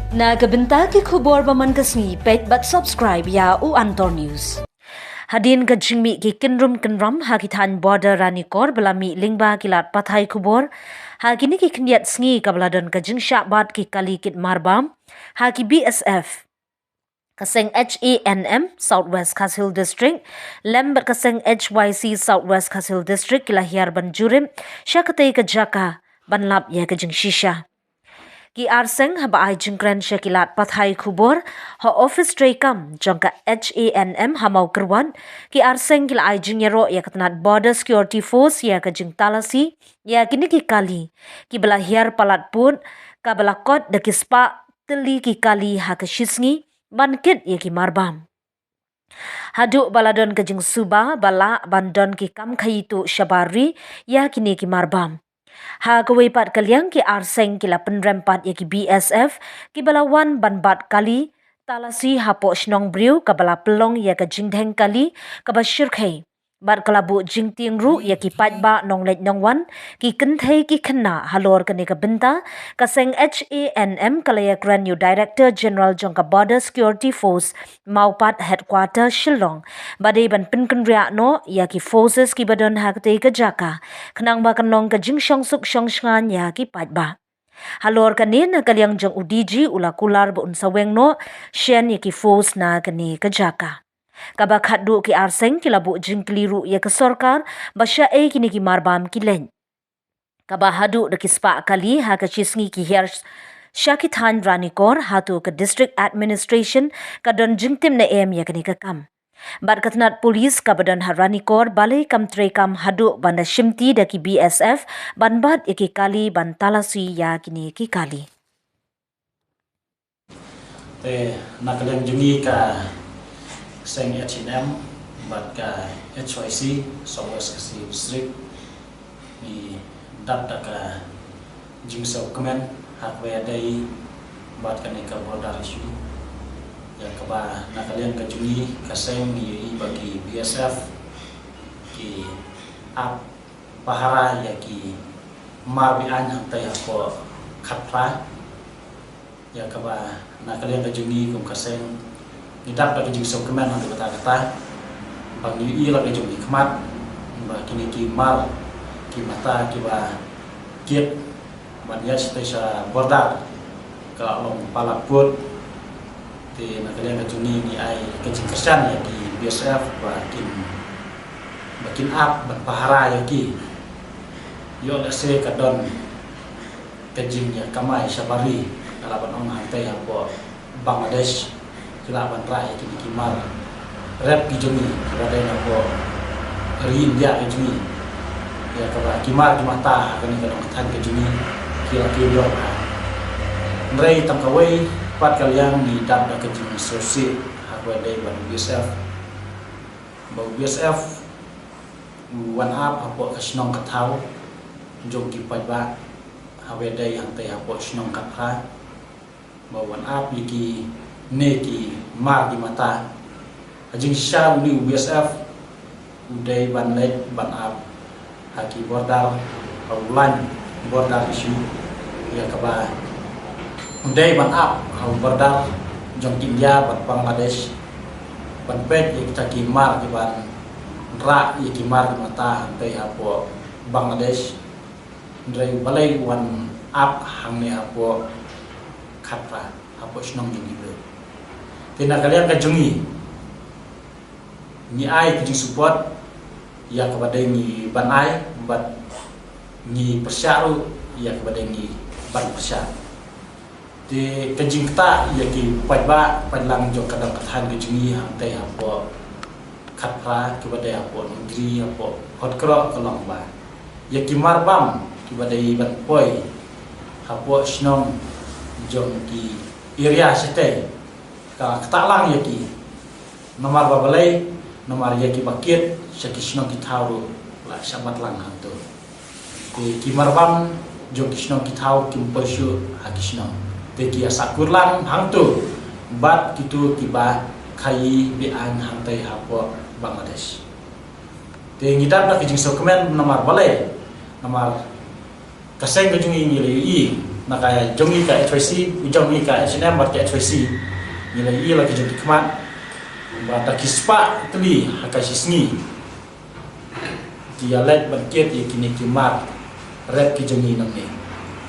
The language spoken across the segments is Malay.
Nagabenta ki khubor baman kasni pet but subscribe ya u Antor News. Hadin ka jingmi ki kinram hakithan border rani kor belami lingba kilat pathai khubor hakini ki kniat sngi kabladon ka jingsha bat ki kali kit marbam haki BSF kaseng HENM Southwest Kasil District lembat kaseng HYC Southwest Kasil District kilahiar banjurim syakatay ka jaka banlap ya ka jingshisha ki arseng haba ai jingkran syakilat pathai khubor ha office trekam jongka HANM hamau kerwan ki arseng kila ai jingyero ya katnat border security force ya ka jing talasi ya kini ki kali ki belahiar palat pun ka belakot de kispa teli ki kali ha ka shisngi bankit ya ki marbam Haduk baladon ke jing suba bala bandon ki kam khayitu syabari ya kini ki marbam Ha kawaipat kaliang ki arseng kila penrempat ya ki BSF ki balawan banbat kali talasi hapo shnong briu kabala pelong ya ka jingdheng kali kabashir khai bat kalabu jingting ru ya ki patba nonglet nongwan ki kenthei ki khenna halor kane ka benta kaseng HANM kalaya Grand New Director General jongka Border Security Force maupat headquarter Shillong badai ban pinkenria no ya ki forces ki badon hakte ka jaka khnang ba kanong ka jingshong suk shongshngan ya ki patba halor kanin kaliang jong udiji ula kular bu unsaweng no shen ya ki force na kane ka jaka Kabak hadu ki arseng kilabu jingkliru ya ke sorkar basya kini ki marbam kilen. Kabak hadu de kispa kali ha ke chisngi ki her syakithan ranikor hatu ke district administration kadon jingtim na ya kini ke kam. Bat katnat polis kabadon haranikor balai kam trekam hadu banda shimti da ki BSF banbat ya ki kali ban talasi ya kini ki kali. Nakalang jungi ka seng H&M bat ka HYC Southwest Kasil District ni dapta ka jingsaw kemen hakwe adai bat ka ni ka border issue ya ka ba nakalian ka jungi ka seng ni bagi BSF ki ap pahara ya ki marbian hantai ko khatra ya ka ba nakalian ka jungi kum ka seng Nidap da kejing sok kemen hantu kata-kata bang yu la kejing hikmat ba kini ki mar ki mata ki ba kiet ban ya stesa bordak ka long palaput ti nakalian kejing ni ai kejing kersan ya ki BSF ba kin ap ban pahara ya ki yo la se kadon kejing ya kamai syabari kalaban ong hantai hapo Bangladesh kelaban rai kini kimar rap kijumi pada na ko rin dia kijumi ya kaba kimar mata kani kan katan kijumi kila kilo nrei tam kawai pat kalian ni dam da kijumi sosi hakwa dai ban BSF bau BSF one up hapo kasnong katau jong ki pajba hawe dai yang te hapo snong katha bau one up liki neki mar di mata ajing sya uni BSF udai ban lek ban ap haki border ulan border issue ya kaba udai ban ap hau border jong India ban Bangladesh ban pet ya kita kimar di ban ra ya kimar di mata hantai hapo Bangladesh ndai balai wan ap hangne hapo khatra hapo snong ding itu Tina kalian kajungi ni ai kujing support ya kepada ni banai bat ni persyaru ya kepada ni ban persyak di kajing ta ya ki pajba padlang jong kadang kathan kajungi hantai hapo khatra kepada hapo negeri hapo hotkro kolong ba ya ki marbam kepada ban poi hapo snong jong ki area sete ka katalang yaki nomor babalai nomor yaki bakit syakisno kitau la sabat lang hantu te kimarbam jong kisno kitau kimpersu hakisno te ki asakur lang hantu bat kitu tiba kai bian hantai hapo Bangladesh te ngidap na kijing sokemen nomor balai nomor kaseng kejung ingili nakaya jongi ka HYC jongi ka H&M bat ka HYC ila ki jongi kmat bata kispa tli hakashi sngi dialek banket yakini kimat rep ki jongi namne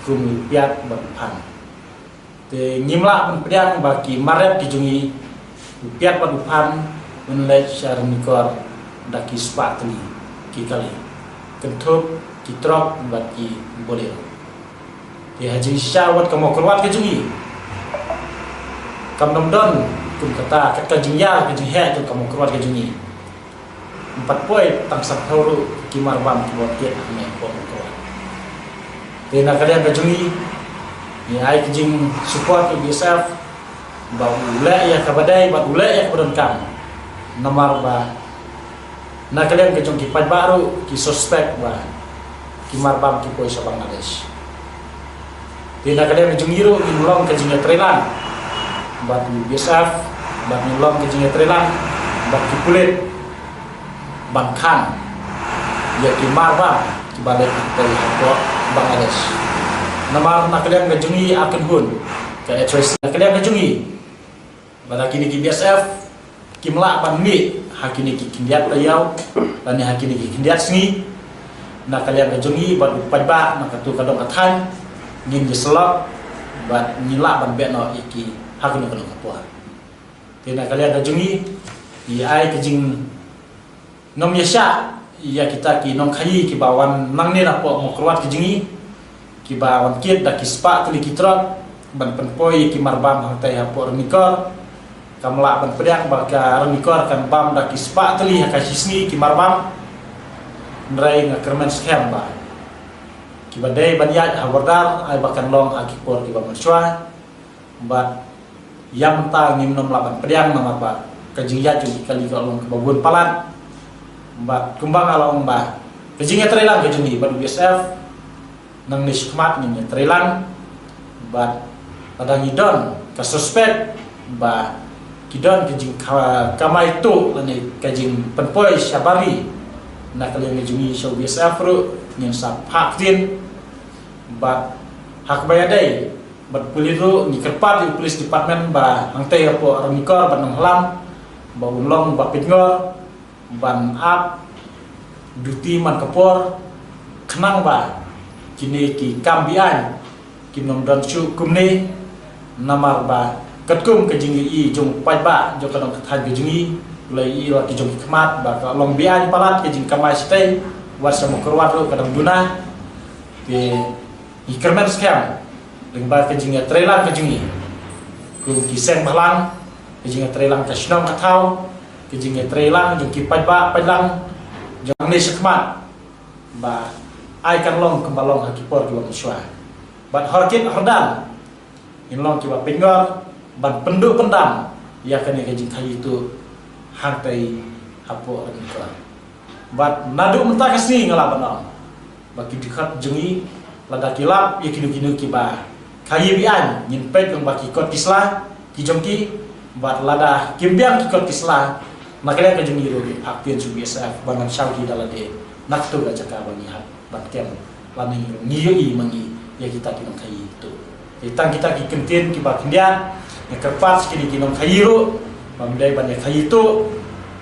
kum piat bat pan te ngimla penpriang baki marep ki jongi piat bat pan menlek syarnikor daki spa tli ki kali kentup ki trok bat ki boleh di haji syawat kamu keluar ke jungi kam domdon kum kata kata jingya ke jinghe tu kamu keluar ke jungi 4 poin tang sakhauru kimar bam ki bot ke ame ko keluar di nakalian ke jungi ni ai ke jing support ke BSF ba ule ya kabadai ba ule ya kudon kam nomor ba nakalian ke jungi pat baru ki suspek ba kimar bam ki poi sa Bangladesh di nakalian jungiru inulong ke jinga trelan bat BSF bat inulong ke jinga trelan bat kipulit bangkan ya ki marba ki balik dari Bangladesh namar nakalian ke jungi akan hun ke HYC nakalian ke jungi bat kini ki BSF ki melak ban mi hakini ki kindiat layau dan hakini ki kindiat sngi nakalian ke jungi bat pajba nakatu kadong kathan ngin diselok bat nyila ban bekno iki hakun kono kapua tina kalian kajungi i ai kajing nom yasha ya kita ki nom khayi ki bawan mangne na po mo keluar kajungi ki bawan kit da kispa tuli kitrot ban penpoi ki marbam hantai hapo remikor kamla ban pedang baka remikor kan bam da kispa tuli hakasisni ki marbam ndrai ngakermen scam ba kibadai banyak hawardar ay bakan long akipor kiba marswa bat yang ta ngimnom laban pedang nama ba kajingya ju kali kalong kebabun palat bat kumbang along ba kajingya trelang kajungi bat BSF nang niskmat nya trelang bat pada ngidon ka suspek ba kidon kajing kamai tu lani kajing penpoi syabari nak kalian ngejungi show BSF ru yang sap haktin bat hak bayadai bat puliru ni kerpat di police department ba angtai apo ramikor ban nglam ba ulong ba pitngor ban ap duty man kapor kenang ba kini ki kambian kinom dan su kumne namar ba katkum kejingi i jong pai ba jo kadang kathan kejingi lai i wa ki jong khmat ba ka long bian palat kejing kamai stay wasa mo keluar kadang duna ke ikermen scam lengba kejinga trelang kejingi ku kiseng balang kejinga trelang kasnom kathau kejinga trelang jong ki pai ba pailang jong ni sekmat ba ai kan long kembalong hakipor ki wa bat horkit hordam inlong ki ba pingor ban penduk pendam ya kan kejing kai itu hantai hapo adika bat nadu mentah kasih ngalaban bagi dekat jengi lada kilap ya kinu-kinu kiba kayi bian nyimpet yang baki kot kislah kijongki bat lada kimbiang kikot kislah makanya ke jengi ro aktin su BSF bangan syauki dalade naktu ga jaka bani hat bat kem lani ngiyui mangi ya kita kinong kayi itu itang kita kikentin kiba kindian ya kerpas kini kinong kayi ro bamdai ban ya kayi itu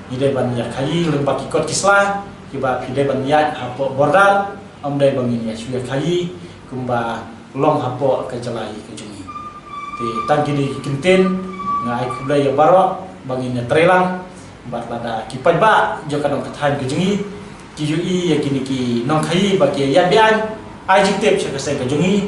ide ban ya kayi leng baki kot kislah kiba ide ban ya hapo bordal amdai bangin ya suya kayi kumba long hapo ke jalai ke jungi ti tang kini kintin ngai kublai ya barok bangin ya trelang bat lada kipat ba jo kadang kathan ke jungi ki yu i ya kini ki nong khai ba ke ya bian ai jiktep che ke jungi